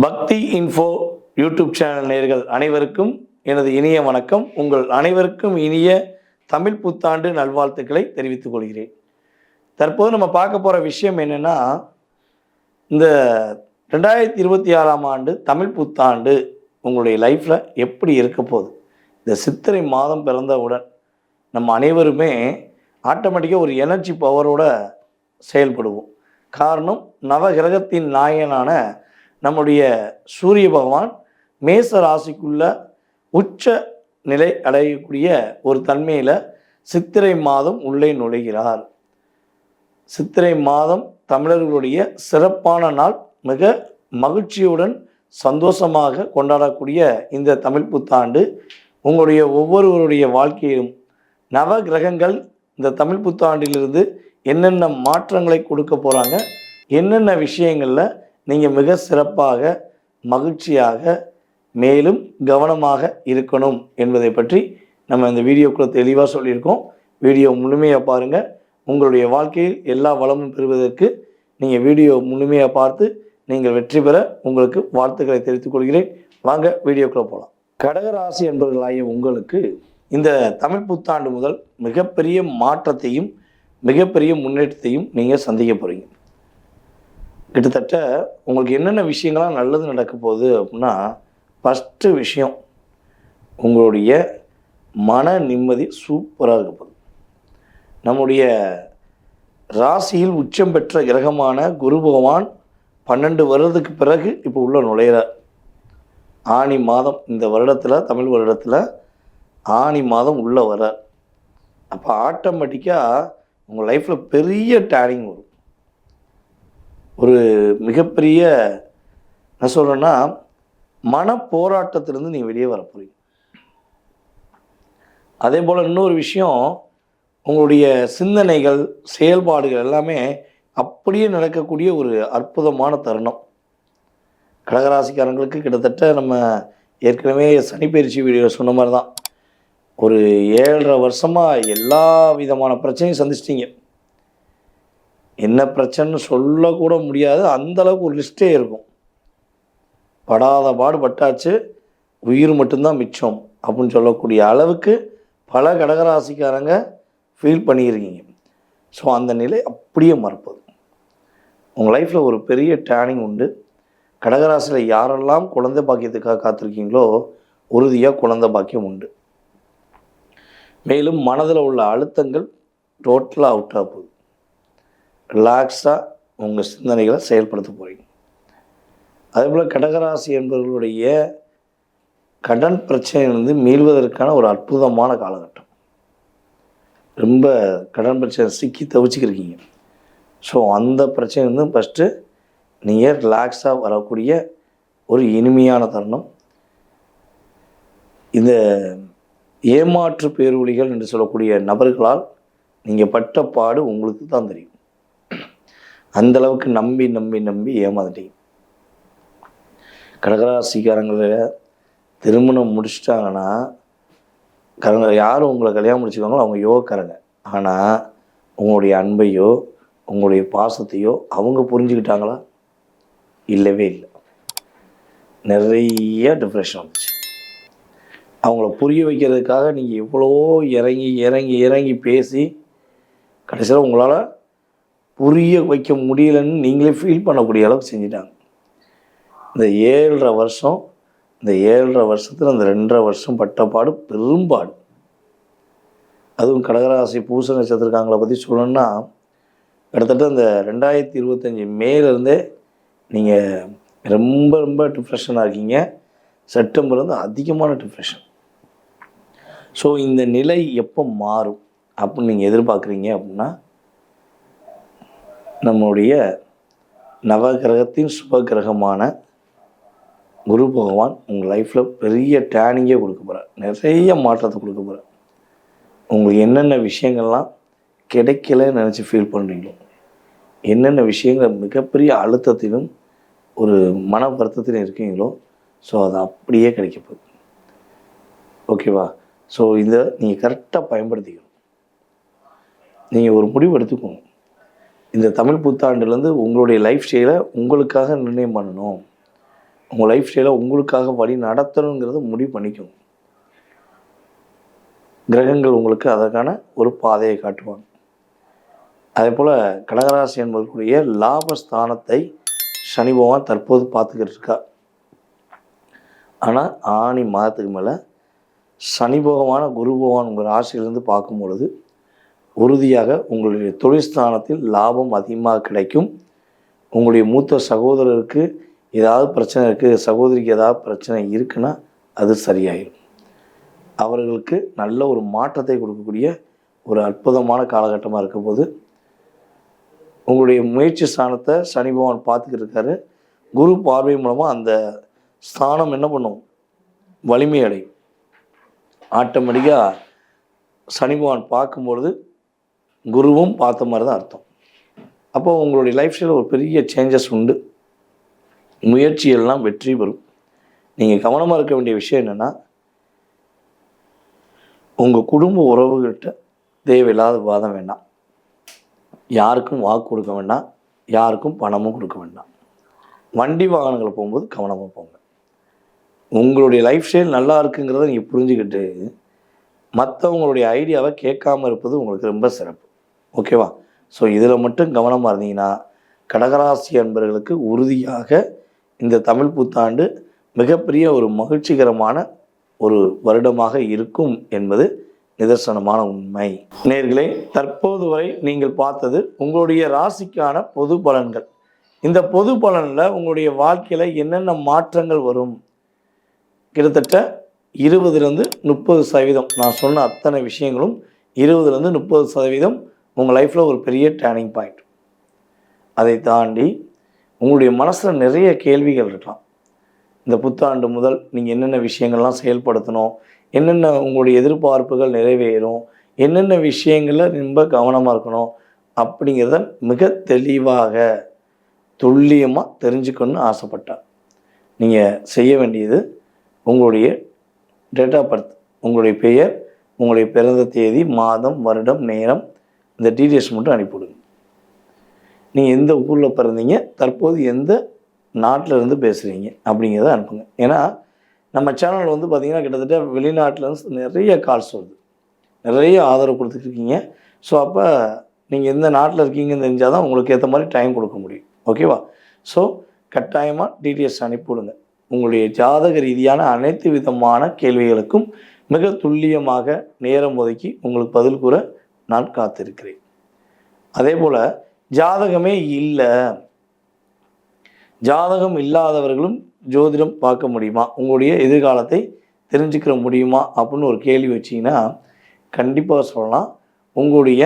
பக்தி info YouTube channel நேயர்கள் அனைவருக்கும் எனது இனிய வணக்கம். உங்கள் அனைவருக்கும் இனிய தமிழ் புத்தாண்டு நல்வாழ்த்துக்களை தெரிவித்துக் கொள்கிறேன். தற்போது நம்ம பார்க்க போகிற விஷயம் என்னென்னா, இந்த 2026ஆம் ஆண்டு தமிழ் புத்தாண்டு உங்களுடைய லைஃப்பில் எப்படி இருக்க போகுது. இந்த சித்திரை மாதம் பிறந்தவுடன் நம்ம அனைவருமே ஆட்டோமேட்டிக்காக ஒரு எனர்ஜி பவரோட செயல்படுவோம். காரணம், நவகிரகத்தின் நாயகனான நம்முடைய சூரிய பகவான் மேச ராசிக்குள்ள உச்ச நிலை அடையக்கூடிய ஒரு தன்மையில் சித்திரை மாதம் உள்ளே நுழைகிறார். சித்திரை மாதம் தமிழர்களுடைய சிறப்பான நாள். மிக மகிழ்ச்சியுடன் சந்தோஷமாக கொண்டாடக்கூடிய இந்த தமிழ் புத்தாண்டு உங்களுடைய ஒவ்வொருவருடைய வாழ்க்கையிலும் நவ கிரகங்கள் இந்த தமிழ் புத்தாண்டிலிருந்து என்னென்ன மாற்றங்களை கொடுக்க போகிறாங்க, என்னென்ன விஷயங்களில் நீங்கள் மிக சிறப்பாக மகிழ்ச்சியாக மேலும் கவனமாக இருக்கணும் என்பதை பற்றி நம்ம இந்த வீடியோக்குள்ளே தெளிவாக சொல்லியிருக்கோம். வீடியோ முழுமையாக பாருங்கள். உங்களுடைய வாழ்க்கையில் எல்லா வளமும் பெறுவதற்கு நீங்கள் வீடியோ முழுமையாக பார்த்து நீங்கள் வெற்றி பெற உங்களுக்கு வாழ்த்துக்களை தெரிவித்துக் கொள்கிறேன். வாங்க வீடியோக்குள்ளே போகலாம். கடகராசி என்பவர்களாகிய உங்களுக்கு இந்த தமிழ் புத்தாண்டு முதல் மிகப்பெரிய மாற்றத்தையும் மிகப்பெரிய முன்னேற்றத்தையும் நீங்கள் சந்திக்க போகிறீங்க. கிட்டத்தட்ட உங்களுக்கு என்னென்ன விஷயங்கள்லாம் நல்லது நடக்க போகுது அப்படின்னா, ஃபஸ்ட்டு விஷயம், உங்களுடைய மன நிம்மதி சூப்பராக இருக்க போகுது. நம்முடைய ராசியில் உச்சம் பெற்ற கிரகமான குரு பகவான் 12 வருடத்துக்கு பிறகு இப்போ உள்ள நுழையிறார். ஆனி மாதம், இந்த வருடத்தில் தமிழ் வருடத்தில் ஆனி மாதம் உள்ளே வர்றார். அப்போ ஆட்டோமேட்டிக்காக உங்கள் லைஃப்பில் பெரிய டேர்னிங் வரும். ஒரு மிகப்பெரிய என்ன சொல்கிறேன்னா, மன போராட்டத்திலேருந்து நீங்கள் வெளியே வர போகிறீங்க. அதே போல் இன்னொரு விஷயம், உங்களுடைய சிந்தனைகள் செயல்பாடுகள் எல்லாமே அப்படியே நடக்கக்கூடிய ஒரு அற்புதமான தருணம். கடகராசிக்காரங்களுக்கு கிட்டத்தட்ட நம்ம ஏற்கனவே சனிப்பயிற்சி வீடியோ சொன்ன மாதிரி தான், ஒரு 7.5 வருஷமாக எல்லா விதமான பிரச்சனையும் சந்திச்சிட்டிங்க. என்ன பிரச்சனைன்னு சொல்லக்கூட முடியாது, அந்தளவுக்கு ஒரு லிஸ்ட்டே இருக்கும். படாத பாடு பட்டாச்சு, உயிர் மட்டும்தான் மிச்சம் அப்படின்னு சொல்லக்கூடிய அளவுக்கு பல கடகராசிக்காரங்க ஃபீல் பண்ணியிருக்கீங்க. ஸோ அந்த நிலை அப்படியே மறப்பது. உங்கள் லைஃப்பில் ஒரு பெரிய டேர்னிங் உண்டு. கடகராசியில் யாரெல்லாம் குழந்தை பாக்கியத்துக்காக காத்திருக்கீங்களோ உறுதியாக குழந்தை பாக்கியம் உண்டு. மேலும் மனதில் உள்ள அழுத்தங்கள் டோட்டலாக அவுட் ஆக போகுது. ரிலாக்ஸாக உங்கள் சிந்தனைகளை செயல்படுத்த போகிறீங்க. அதேபோல் கடகராசி என்பவர்களுடைய கடன் பிரச்சனையிலிருந்து மீள்வதற்கான ஒரு அற்புதமான காலகட்டம். ரொம்ப கடன் பிரச்சனை சிக்கி தவிச்சிக்கிருக்கீங்க. ஸோ அந்த பிரச்சனையிலிருந்து ஃபஸ்ட்டு நீங்கள் ரிலாக்ஸாக வரக்கூடிய ஒரு இனிமையான தருணம். இந்த ஏமாற்று பேரொழிகள் என்று சொல்லக்கூடிய நபர்களால் நீங்கள் பட்ட பாடு உங்களுக்கு தான் தெரியும். அந்தளவுக்கு நம்பி நம்பி நம்பி ஏமாந்துட்டீங்க. கடகராசிக்காரங்களை திருமணம் முடிச்சிட்டாங்கன்னா, யாரும் உங்களை கல்யாணம் முடிச்சுக்காங்களோ அவங்க யோகக்காரங்க. ஆனால் உங்களுடைய அன்பையோ உங்களுடைய பாசத்தையோ அவங்க புரிஞ்சுக்கிட்டாங்களா? இல்லவே இல்லை. நிறைய டிப்ரெஷன் வந்துச்சு. அவங்கள புரிய வைக்கிறதுக்காக நீங்கள் எவ்வளோ இறங்கி இறங்கி இறங்கி பேசி கடைசியில் உங்களால் புரிய வைக்க முடியலன்னு நீங்களே ஃபீல் பண்ணக்கூடிய அளவுக்கு செஞ்சிட்டாங்க. இந்த 7.5 வருஷம், இந்த 7.5 வருஷத்தில் அந்த 2.5 வருஷம் பட்டப்பாடு பெரும்பாடு. அதுவும் கடகராசி பூச நட்சத்திரக்காரங்களை பற்றி சொல்லணும்னா, கிட்டத்தட்ட இந்த 2025 மேலேருந்தே நீங்கள் ரொம்ப ரொம்ப டிப்ரெஷனாக இருக்கீங்க. செப்டம்பர்லேருந்து அதிகமான டிப்ரெஷன். ஸோ இந்த நிலை எப்போ மாறும் அப்படின்னு நீங்கள் எதிர்பார்க்குறீங்க அப்படின்னா, நம்முடைய நவகிரகத்தின் சுபகிரகமான குரு பகவான் உங்கள் லைஃப்பில் பெரிய டேர்னிங்கே கொடுக்க போகிறார். நிறைய மாற்றத்தை கொடுக்க போகிறார். உங்களுக்கு என்னென்ன விஷயங்கள்லாம் கிடைக்கலன்னு நினச்சி ஃபீல் பண்ணுறீங்களோ, என்னென்ன விஷயங்கள் மிகப்பெரிய அழுத்தத்திலும் ஒரு மன வருத்தத்திலும் இருக்கீங்களோ, ஸோ அது அப்படியே கிடைக்க போகுது. ஓகேவா? ஸோ இதை நீங்கள் கரெக்டாக பயன்படுத்திக்கணும். நீங்கள் ஒரு முடிவு எடுத்துக்கோங்க. இந்த தமிழ் புத்தாண்டுலேருந்து உங்களுடைய லைஃப் ஸ்டைலை உங்களுக்காக நிர்ணயம் பண்ணணும். உங்கள் லைஃப் ஸ்டைலை உங்களுக்காக வழி நடத்தணுங்கிறத முடிவு பண்ணிக்கோங்க. கிரகங்கள் உங்களுக்கு அதற்கான ஒரு பாதையை காட்டுவாங்க. அதே போல் கடகராசி என்பதற்குரிய லாபஸ்தானத்தை சனி பகவான் தற்போது பார்த்துக்கிட்டு இருக்கா. ஆனால் ஆனி மாதத்துக்கு மேலே சனி பகவான குரு பகவான் உங்கள் ராசியிலிருந்து பார்க்கும் பொழுது உறுதியாக உங்களுடைய தொழில் ஸ்தானத்தில் லாபம் அதிகமாக கிடைக்கும். உங்களுடைய மூத்த சகோதரருக்கு ஏதாவது பிரச்சனை இருக்குது, சகோதரிக்கு ஏதாவது பிரச்சனை இருக்குன்னா அது சரியாயிடும். அவர்களுக்கு நல்ல ஒரு மாற்றத்தை கொடுக்கக்கூடிய ஒரு அற்புதமான காலகட்டமாக இருக்க போது உங்களுடைய முயற்சி ஸ்தானத்தை சனி பகவான் பார்த்துக்கிட்டு இருக்காரு. குரு பார்வை மூலமாக அந்த ஸ்தானம் என்ன பண்ணும், வலிமை அடையும். ஆட்டோமேட்டிக்காக சனி பகவான் பார்க்கும்பொழுது குருவும் பார்த்த மாதிரி தான் அர்த்தம். அப்போ உங்களுடைய லைஃப் ஸ்டைலில் ஒரு பெரிய சேஞ்சஸ் உண்டு. முயற்சியெல்லாம் வெற்றி பெறும். நீங்கள் கவனமாக இருக்க வேண்டிய விஷயம் என்னென்னா, உங்கள் குடும்ப உறவுகள்கிட்ட தேவையில்லாத வாதம் வேண்டாம். யாருக்கும் வாக்கு கொடுக்க வேண்டாம், யாருக்கும் பணமும் கொடுக்க வேண்டாம். வண்டி வாகனங்களை போகும்போது கவனமாக போங்க. உங்களுடைய லைஃப் ஸ்டைல் நல்லா இருக்குங்கிறத நீங்கள் புரிஞ்சுக்கிட்டு மற்றவங்களுடைய ஐடியாவை கேட்காமல் இருப்பது உங்களுக்கு ரொம்ப சிறப்பு. ஓகேவா? ஸோ இதில் மட்டும் கவனமாக இருந்தீங்கன்னா கடகராசி அன்பர்களுக்கு உறுதியாக இந்த தமிழ் புத்தாண்டு மிகப்பெரிய ஒரு மகிழ்ச்சிகரமான ஒரு வருடமாக இருக்கும் என்பது நிதர்சனமான உண்மை. நேயர்களே, தற்போது வரை நீங்கள் பார்த்தது உங்களுடைய ராசிக்கான பொது பலன்கள். இந்த பொது பலனில் உங்களுடைய வாழ்க்கையில் என்னென்ன மாற்றங்கள் வரும், கிட்டத்தட்ட 20-30% நான் சொன்ன அத்தனை விஷயங்களும் 20-30% உங்கள் லைஃப்பில் ஒரு பெரிய டேர்னிங் பாயிண்ட். அதை தாண்டி உங்களுடைய மனசில் நிறைய கேள்விகள் இருக்கலாம். இந்த புத்தாண்டு முதல் நீங்கள் என்னென்ன விஷயங்கள்லாம் செயல்படுத்தணும், என்னென்ன உங்களுடைய எதிர்பார்ப்புகள் நிறைவேறும், என்னென்ன விஷயங்களில் ரொம்ப கவனமாக இருக்கணும் அப்படிங்கிறத மிக தெளிவாக துல்லியமாக தெரிஞ்சுக்கணும்னு ஆசைப்பட்டேன். நீங்கள் செய்ய வேண்டியது உங்களுடைய டேட் ஆஃப் பர்த், உங்களுடைய பெயர், உங்களுடைய பிறந்த தேதி, மாதம், வருடம், நேரம், இந்த டீட்டெயில்ஸ் மட்டும் அனுப்பிவிடுங்க. நீங்கள் எந்த ஊரில் பிறந்தீங்க, தற்போது எந்த நாட்டில் இருந்து பேசுகிறீங்க அப்படிங்கிறத அனுப்புங்க. ஏன்னா நம்ம சேனல் வந்து பார்த்திங்கன்னா கிட்டத்தட்ட வெளிநாட்டிலேருந்து நிறைய கால்ஸ் வருது, நிறைய ஆதரவு கொடுத்துட்ருக்கீங்க. ஸோ அப்போ நீங்கள் எந்த நாட்டில் இருக்கீங்கன்னு தெரிஞ்சால் தான் உங்களுக்கு ஏற்ற மாதிரி டைம் கொடுக்க முடியும். ஓகேவா? ஸோ கட்டாயமாக டீட்டெயில்ஸ் அனுப்பிவிடுங்க. உங்களுடைய ஜாதக ரீதியான அனைத்து விதமான கேள்விகளுக்கும் மிக துல்லியமாக நேரம் ஒதுக்கி உங்களுக்கு பதில் கூற நான் காத்திருக்கிறேன். அதே போல் ஜாதகமே இல்லை, ஜாதகம் இல்லாதவர்களும் ஜோதிடம் பார்க்க முடியுமா, உங்களுடைய எதிர்காலத்தை தெரிஞ்சுக்கிற முடியுமா அப்படின்னு ஒரு கேள்வி வச்சிங்கன்னா கண்டிப்பாக சொல்லலாம். உங்களுடைய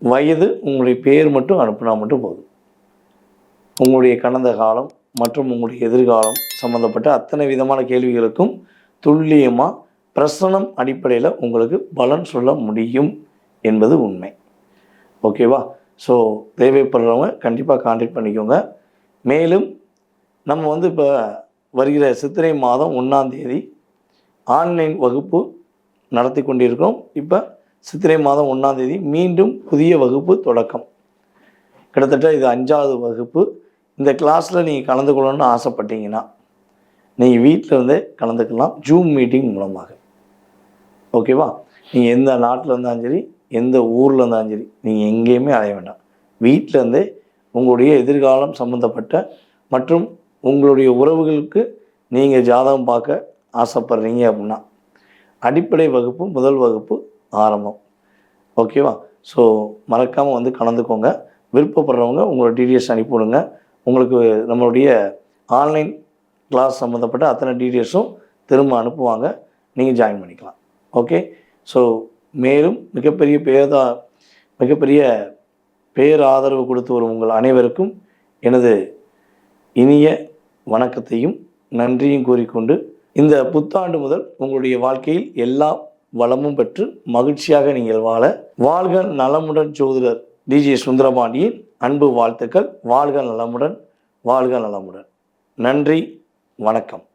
வயது, உங்களுடைய பேர் மட்டும் அனுப்புனா மட்டும் போதும். உங்களுடைய கடந்த காலம் மற்றும் உங்களுடைய எதிர்காலம் சம்மந்தப்பட்ட அத்தனை விதமான கேள்விகளுக்கும் துல்லியமாக பிரசனம் அடிப்படையில் உங்களுக்கு பலன் சொல்ல முடியும் என்பது உண்மை. ஓகேவா? ஸோ தேவைப்படுறவங்க கண்டிப்பாக கான்டாக்ட் பண்ணிக்கோங்க. மேலும் நம்ம வந்து இப்போ வருகிற சித்திரை மாதம் 1ஆம் தேதி ஆன்லைன் வகுப்பு நடத்தி கொண்டிருக்கிறோம். இப்போ சித்திரை மாதம் 1ஆம் தேதி மீண்டும் புதிய வகுப்பு தொடக்கம். கிட்டத்தட்ட இது 5வது வகுப்பு. இந்த கிளாஸில் நீங்கள் கலந்து கொள்ளணும்னு ஆசைப்பட்டீங்கன்னா நீங்கள் வீட்டில் இருந்தே கலந்துக்கலாம், ஜூம் மீட்டிங் மூலமாக. ஓகேவா? நீங்கள் எந்த நாட்டில் இருந்தாலும் சரி, எந்த ஊரில் இருந்தாலும் சரி, நீங்கள் எங்கேயுமே அலைய வேண்டாம். வீட்டிலேருந்தே உங்களுடைய எதிர்காலம் சம்மந்தப்பட்ட மற்றும் உங்களுடைய உறவுகளுக்கு நீங்கள் ஜாதகம் பார்க்க ஆசைப்படுறீங்க அப்படின்னா அடிப்படை வகுப்பு, முதல் வகுப்பு ஆரம்பம். ஓகேவா? ஸோ மறக்காமல் வந்து கலந்துக்கோங்க. விருப்பப்படுறவங்க உங்களோட டீட்டெயில்ஸ் அனுப்பிவிடுங்க. உங்களுக்கு நம்மளுடைய ஆன்லைன் கிளாஸ் சம்மந்தப்பட்ட அத்தனை டீட்டெயில்ஸும் திரும்ப அனுப்புவாங்க, நீங்கள் ஜாயின் பண்ணிக்கலாம். ஓகே? ஸோ மேலும் மிகப்பெரிய பேராதரவு கொடுத்து வரும் உங்கள் அனைவருக்கும் எனது இனிய வணக்கத்தையும் நன்றியும் கூறிக்கொண்டு இந்த புத்தாண்டு முதல் உங்களுடைய வாழ்க்கையில் எல்லா வளமும் பெற்று மகிழ்ச்சியாக நீங்கள் வாழ்க நலமுடன் ஜோதிடர் டிஜே சுந்தரபாண்டியின் அன்பு வாழ்த்துக்கள். வாழ்க நலமுடன், வாழ்க நலமுடன். நன்றி, வணக்கம்.